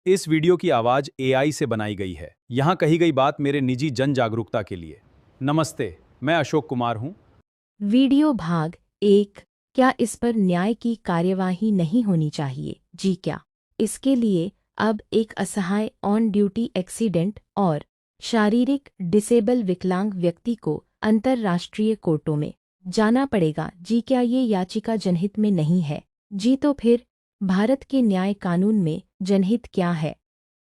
इस वीडियो की आवाज एआई से बनाई गई है। यहाँ कही गई बात मेरे निजी जन जागरूकता के लिए। नमस्ते, मैं अशोक कुमार हूँ। वीडियो भाग एक। क्या इस पर न्याय की कार्यवाही नहीं होनी चाहिए? जी क्या? इसके लिए अब एक असहाय ऑन ड्यूटी एक्सीडेंट और शारीरिक डिसेबल विकलांग व्यक्ति को अंतर्राष्ट्रीय कोर्टों में जाना पड़ेगा? जी क्या ये याचिका जनहित में नहीं है? जी तो फिर भारत के न्याय कानून में जनहित क्या है?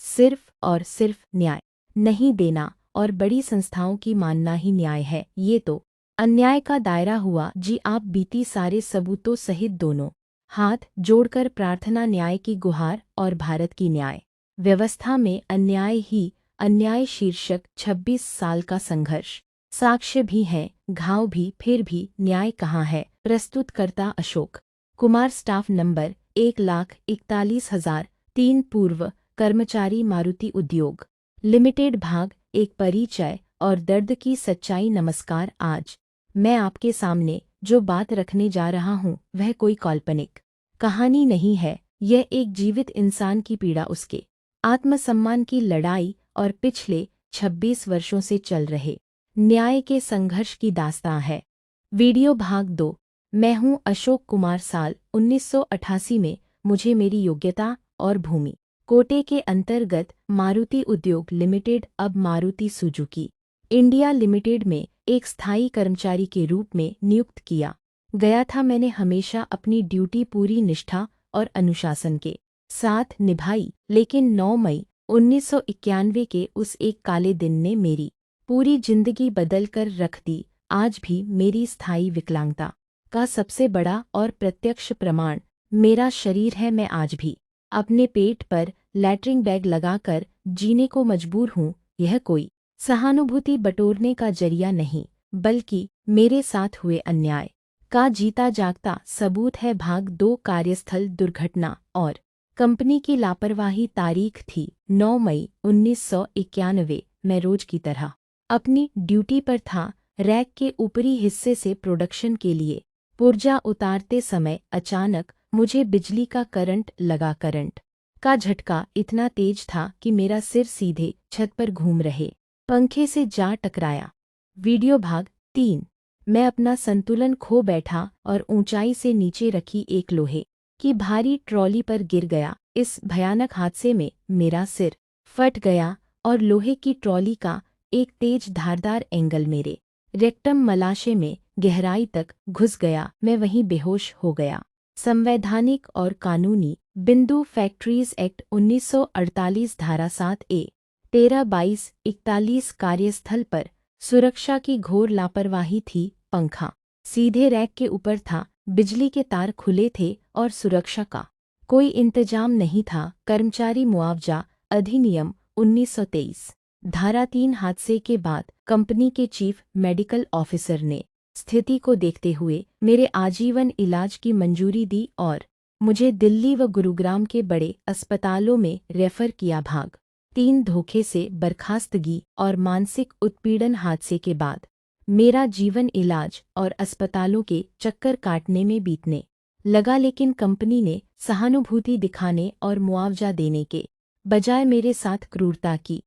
सिर्फ और सिर्फ न्याय नहीं देना और बड़ी संस्थाओं की मानना ही न्याय है। ये तो अन्याय का दायरा हुआ। जी आप बीती सारे सबूतों सहित दोनों हाथ जोड़कर प्रार्थना, न्याय की गुहार और भारत की न्याय व्यवस्था में अन्याय ही अन्याय शीर्षक 26 साल का संघर्ष। साक्ष्य भी हैं, घाव भी, फिर भी न्याय कहाँ है? प्रस्तुतकर्ता अशोक कुमार, स्टाफ नंबर 1,41,003, पूर्व कर्मचारी, मारुति उद्योग लिमिटेड। भाग एक, परिचय और दर्द की सच्चाई। नमस्कार। आज मैं आपके सामने जो बात रखने जा रहा हूँ वह कोई काल्पनिक कहानी नहीं है। यह एक जीवित इंसान की पीड़ा, उसके आत्मसम्मान की लड़ाई और पिछले 26 वर्षों से चल रहे न्याय के संघर्ष की दास्तां है। वीडियो भाग 2। मैं हूँ अशोक कुमार। साल 1988 में मुझे मेरी योग्यता और भूमि कोटे के अंतर्गत मारुति उद्योग लिमिटेड, अब मारुति सुजुकी इंडिया लिमिटेड में एक स्थायी कर्मचारी के रूप में नियुक्त किया गया था। मैंने हमेशा अपनी ड्यूटी पूरी निष्ठा और अनुशासन के साथ निभाई, लेकिन 9 मई 1991 के उस एक काले दिन ने मेरी पूरी जिंदगी बदल कर रख दी। आज भी मेरी स्थायी विकलांगता का सबसे बड़ा और प्रत्यक्ष प्रमाण मेरा शरीर है। मैं आज भी अपने पेट पर लैट्रिन बैग लगाकर जीने को मजबूर हूँ। यह कोई सहानुभूति बटोरने का जरिया नहीं, बल्कि मेरे साथ हुए अन्याय का जीता जागता सबूत है। भाग 2, कार्यस्थल दुर्घटना और कंपनी की लापरवाही। तारीख थी 9 मई 1991। मैं रोज की तरह अपनी ड्यूटी पर था। रैक के ऊपरी हिस्से से प्रोडक्शन के लिए पुर्जा उतारते समय अचानक मुझे बिजली का करंट लगा। करंट का झटका इतना तेज था कि मेरा सिर सीधे छत पर घूम रहे पंखे से जा टकराया। वीडियो भाग 3। मैं अपना संतुलन खो बैठा और ऊंचाई से नीचे रखी एक लोहे की भारी ट्रॉली पर गिर गया। इस भयानक हादसे में मेरा सिर फट गया और लोहे की ट्रॉली का एक तेज धारदार एंगल मेरे रेक्टम मलाशे में गहराई तक घुस गया। मैं वहीं बेहोश हो गया। संवैधानिक और कानूनी बिंदु। फैक्ट्रीज एक्ट 1948 धारा 7A 13-22-41। कार्यस्थल पर सुरक्षा की घोर लापरवाही थी। पंखा सीधे रैक के ऊपर था, बिजली के तार खुले थे और सुरक्षा का कोई इंतजाम नहीं था। कर्मचारी मुआवजा अधिनियम 1923 धारा 3। हादसे के बाद कंपनी के चीफ मेडिकल ऑफिसर ने स्थिति को देखते हुए मेरे आजीवन इलाज की मंजूरी दी और मुझे दिल्ली व गुरुग्राम के बड़े अस्पतालों में रेफर किया। भाग 3, धोखे से बर्खास्तगी और मानसिक उत्पीड़न। हादसे के बाद मेरा जीवन इलाज और अस्पतालों के चक्कर काटने में बीतने लगा, लेकिन कंपनी ने सहानुभूति दिखाने और मुआवजा देने के बजाय मेरे साथ क्रूरता की।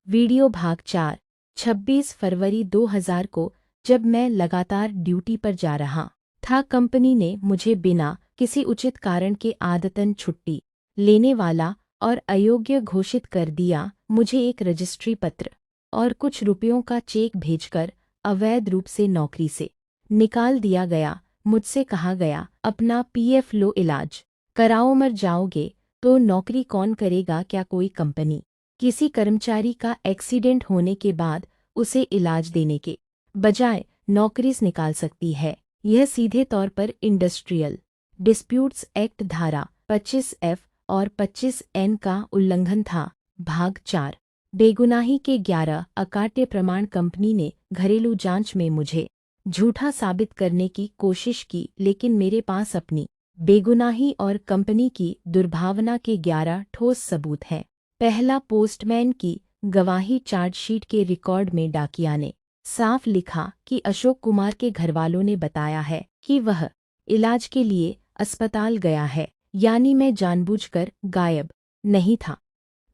वीडियो भाग 4। 26 फरवरी 2000 को जब मैं लगातार ड्यूटी पर जा रहा था, कंपनी ने मुझे बिना किसी उचित कारण के आदतन छुट्टी लेने वाला और अयोग्य घोषित कर दिया। मुझे एक रजिस्ट्री पत्र और कुछ रुपयों का चेक भेजकर अवैध रूप से नौकरी से निकाल दिया गया। मुझसे कहा गया, अपना पीएफ लो, इलाज कराओ, मर जाओगे तो नौकरी कौन करेगा? क्या कोई कंपनी किसी कर्मचारी का एक्सीडेंट होने के बाद उसे इलाज देने के बजाय नौकरी से निकाल सकती है? यह सीधे तौर पर इंडस्ट्रियल डिस्प्यूट्स एक्ट धारा 25F और 25N का उल्लंघन था। भाग 4। बेगुनाही के 11 अकाट्य प्रमाण। कंपनी ने घरेलू जांच में मुझे झूठा साबित करने की कोशिश की, लेकिन मेरे पास अपनी बेगुनाही और कंपनी की दुर्भावना के 11 ठोस सबूत हैं। पहला, पोस्टमैन की गवाही। चार्जशीट के रिकॉर्ड में डाकिया ने साफ लिखा कि अशोक कुमार के घरवालों ने बताया है कि वह इलाज के लिए अस्पताल गया है, यानी मैं जानबूझकर गायब नहीं था।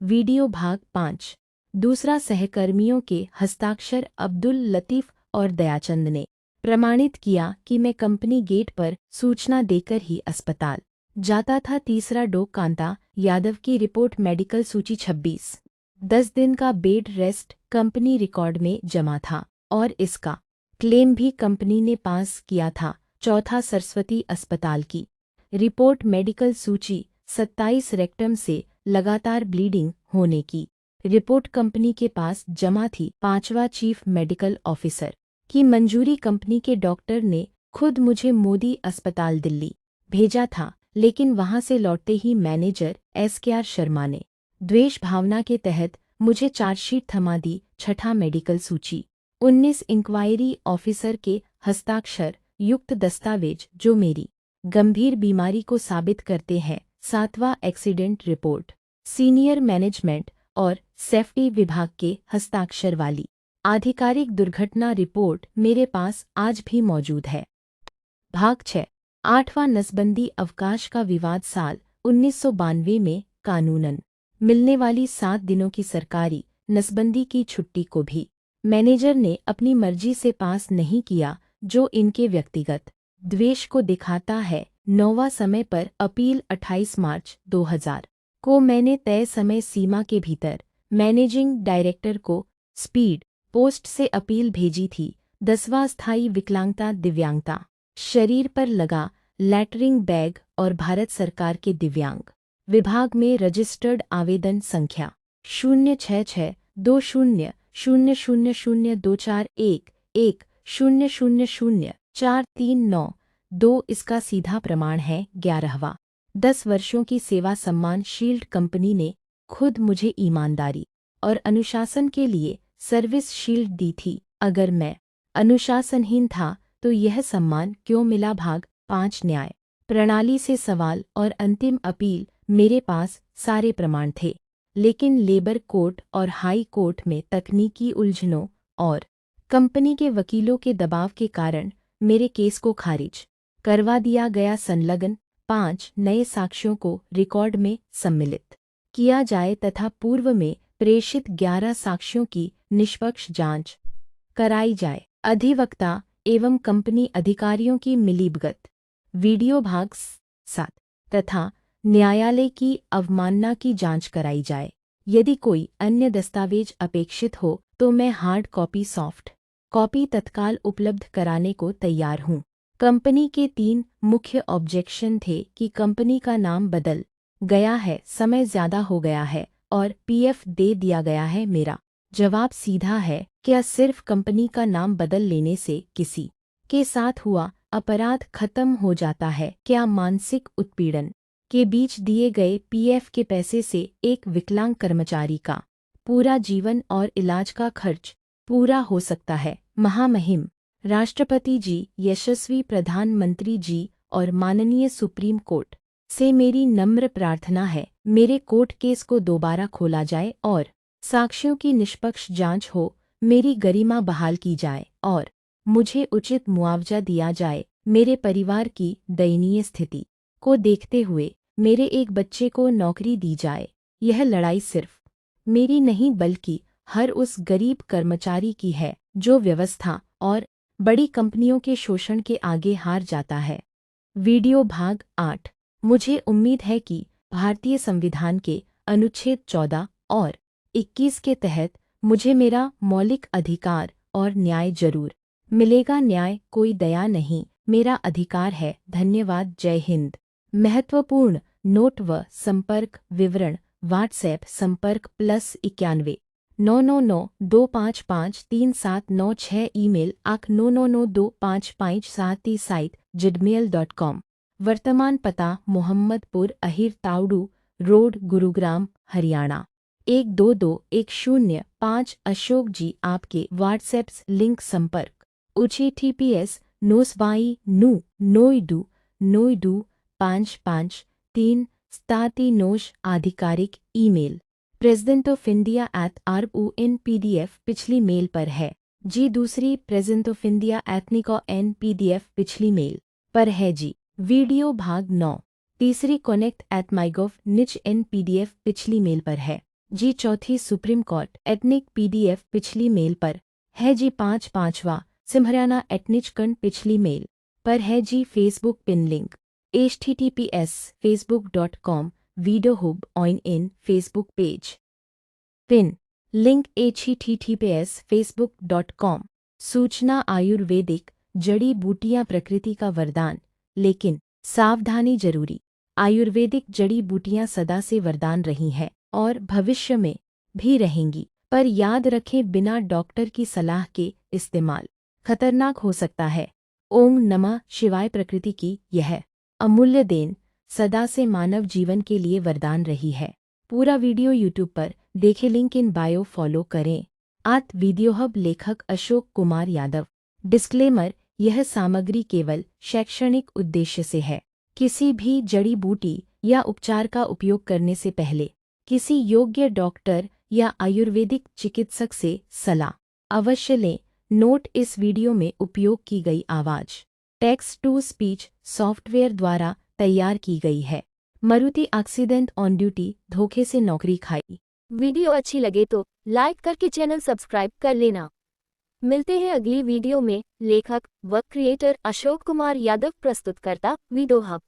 वीडियो भाग 5। दूसरा सहकर्मियों के हस्ताक्षर अब्दुल लतीफ और दयाचंद ने प्रमाणित किया कि मैं कंपनी गेट पर सूचना देकर ही अस्पताल जाता था। तीसरा डॉ कांता यादव की रिपोर्ट मेडिकल सूची 26। 10 दिन का बेड रेस्ट कंपनी रिकॉर्ड में जमा था और इसका क्लेम भी कंपनी ने पास किया था। चौथा सरस्वती अस्पताल की रिपोर्ट मेडिकल सूची 27। रेक्टम से लगातार ब्लीडिंग होने की रिपोर्ट कंपनी के पास जमा थी। पांचवा चीफ मेडिकल ऑफिसर की मंजूरी कंपनी के डॉक्टर ने खुद मुझे मोदी अस्पताल दिल्ली भेजा था, लेकिन वहां से लौटते ही मैनेजर SKR शर्मा ने द्वेष भावना के तहत मुझे चार्जशीट थमा दी। छठा मेडिकल सूची 19 इंक्वायरी ऑफिसर के हस्ताक्षर युक्त दस्तावेज जो मेरी गंभीर बीमारी को साबित करते हैं। सातवां एक्सीडेंट रिपोर्ट सीनियर मैनेजमेंट और सेफ्टी विभाग के हस्ताक्षर वाली आधिकारिक दुर्घटना रिपोर्ट मेरे पास आज भी मौजूद है। भाग 6। आठवां नसबंदी अवकाश का विवाद साल 1992 में कानूनन मिलने वाली 7 दिनों की सरकारी नसबंदी की छुट्टी को भी मैनेजर ने अपनी मर्जी से पास नहीं किया, जो इनके व्यक्तिगत द्वेष को दिखाता है। 9वां समय पर अपील 28 मार्च 2000 को मैंने तय समय सीमा के भीतर मैनेजिंग डायरेक्टर को स्पीड पोस्ट से अपील भेजी थी। 10वां स्थायी विकलांगता दिव्यांगता शरीर पर लगा लैटरिंग बैग और भारत सरकार के दिव्यांग विभाग में रजिस्टर्ड आवेदन संख्या 0662000204110004392 इसका सीधा प्रमाण है। 11वां 10 वर्षों की सेवा सम्मान शील्ड कंपनी ने खुद ईमानदारी ईमानदारी और अनुशासन के लिए सर्विस शील्ड दी थी। अगर मैं अनुशासनहीन था तो यह सम्मान क्यों मिला? भाग 5 न्याय प्रणाली से सवाल और अंतिम अपील मेरे पास सारे प्रमाण थे, लेकिन लेबर कोर्ट और हाई कोर्ट में तकनीकी उलझनों और कंपनी के वकीलों के दबाव के कारण मेरे केस को खारिज करवा दिया गया। संलग्न 5 नए साक्ष्यों को रिकॉर्ड में सम्मिलित किया जाए तथा पूर्व में प्रेषित 11 साक्ष्यों की निष्पक्ष जांच कराई जाए। अधिवक्ता एवं कंपनी अधिकारियों की मिलीभगत वीडियो भाग 7 तथा न्यायालय की अवमानना की जांच कराई जाए। यदि कोई अन्य दस्तावेज अपेक्षित हो तो मैं हार्ड कॉपी सॉफ्ट कॉपी तत्काल उपलब्ध कराने को तैयार हूँ। कंपनी के 3 मुख्य ऑब्जेक्शन थे कि कंपनी का नाम बदल गया है, समय ज्यादा हो गया है और PF दे दिया गया है। मेरा जवाब सीधा है, क्या सिर्फ कंपनी का नाम बदल लेने से किसी के साथ हुआ अपराध खत्म हो जाता है? क्या मानसिक उत्पीड़न के बीच दिए गए PF के पैसे से एक विकलांग कर्मचारी का पूरा जीवन और इलाज का खर्च पूरा हो सकता है? महामहिम राष्ट्रपति जी, यशस्वी प्रधानमंत्री जी और माननीय सुप्रीम कोर्ट से मेरी नम्र प्रार्थना है, मेरे कोर्ट केस को दोबारा खोला जाए और साक्ष्यों की निष्पक्ष जांच हो, मेरी गरिमा बहाल की जाए और मुझे उचित मुआवजा दिया जाए। मेरे परिवार की दयनीय स्थिति को देखते हुए मेरे एक बच्चे को नौकरी दी जाए। यह लड़ाई सिर्फ मेरी नहीं बल्कि हर उस गरीब कर्मचारी की है जो व्यवस्था और बड़ी कंपनियों के शोषण के आगे हार जाता है। वीडियो भाग 8। मुझे उम्मीद है कि भारतीय संविधान के अनुच्छेद 14 और 21 के तहत मुझे मेरा मौलिक अधिकार और न्याय जरूर मिलेगा। न्याय कोई दया नहीं, मेरा अधिकार है। धन्यवाद। जय हिंद। महत्वपूर्ण नोट व संपर्क विवरण व्हाट्सएप संपर्क +91 99925537996 ईमेल ak9992557 साइट gmail.com वर्तमान पता मोहम्मदपुर अहिर ताउडू रोड गुरुग्राम हरियाणा 122105 अशोक जी। आपके व्हाट्सएप लिंक संपर्क https नोस्बाई नु नोइडू नोइडू 553 नोश आधिकारिक email president of India @RON-PDF पिछली मेल पर है जी। दूसरी प्रेसिडेंट ऑफ इंडिया @NICON-PDF पिछली मेल पर है जी। वीडियो भाग 9। तीसरी कनेक्ट @MyGov निच NPDF पिछली मेल पर है जी चौथी सुप्रीम कोर्ट एटनिक PDF पिछली मेल पर है जी पांचवा सिमहरियाना एटनिचकंड पिछली मेल पर है जी Facebook pin link https facebook.com video hub on in Facebook page pin link https facebook.com सूचना आयुर्वेदिक जड़ी बूटियां प्रकृति का वरदान लेकिन सावधानी जरूरी। आयुर्वेदिक जड़ी बूटियां सदा से वरदान रही हैं और भविष्य में भी रहेंगी, पर याद रखें बिना डॉक्टर की सलाह के इस्तेमाल खतरनाक हो सकता है। ओम नमः शिवाय। प्रकृति की यह अमूल्य देन सदा से मानव जीवन के लिए वरदान रही है। पूरा वीडियो यूट्यूब पर देखें, लिंक इन बायो फॉलो करें। वीडियो हब लेखक अशोक कुमार यादव। डिस्क्लेमर, यह सामग्री केवल शैक्षणिक उद्देश्य से है। किसी भी जड़ी बूटी या उपचार का उपयोग करने से पहले किसी योग्य डॉक्टर या आयुर्वेदिक चिकित्सक से सलाह अवश्य लें। नोट, इस वीडियो में उपयोग की गई आवाज टेक्स्ट टू स्पीच सॉफ्टवेयर द्वारा तैयार की गई है। मारुति एक्सीडेंट ऑन ड्यूटी, धोखे से नौकरी खाई। वीडियो अच्छी लगे तो लाइक करके चैनल सब्सक्राइब कर लेना। मिलते हैं अगली वीडियो में। लेखक व क्रिएटर अशोक कुमार यादव, प्रस्तुतकर्ता वीडियो हब।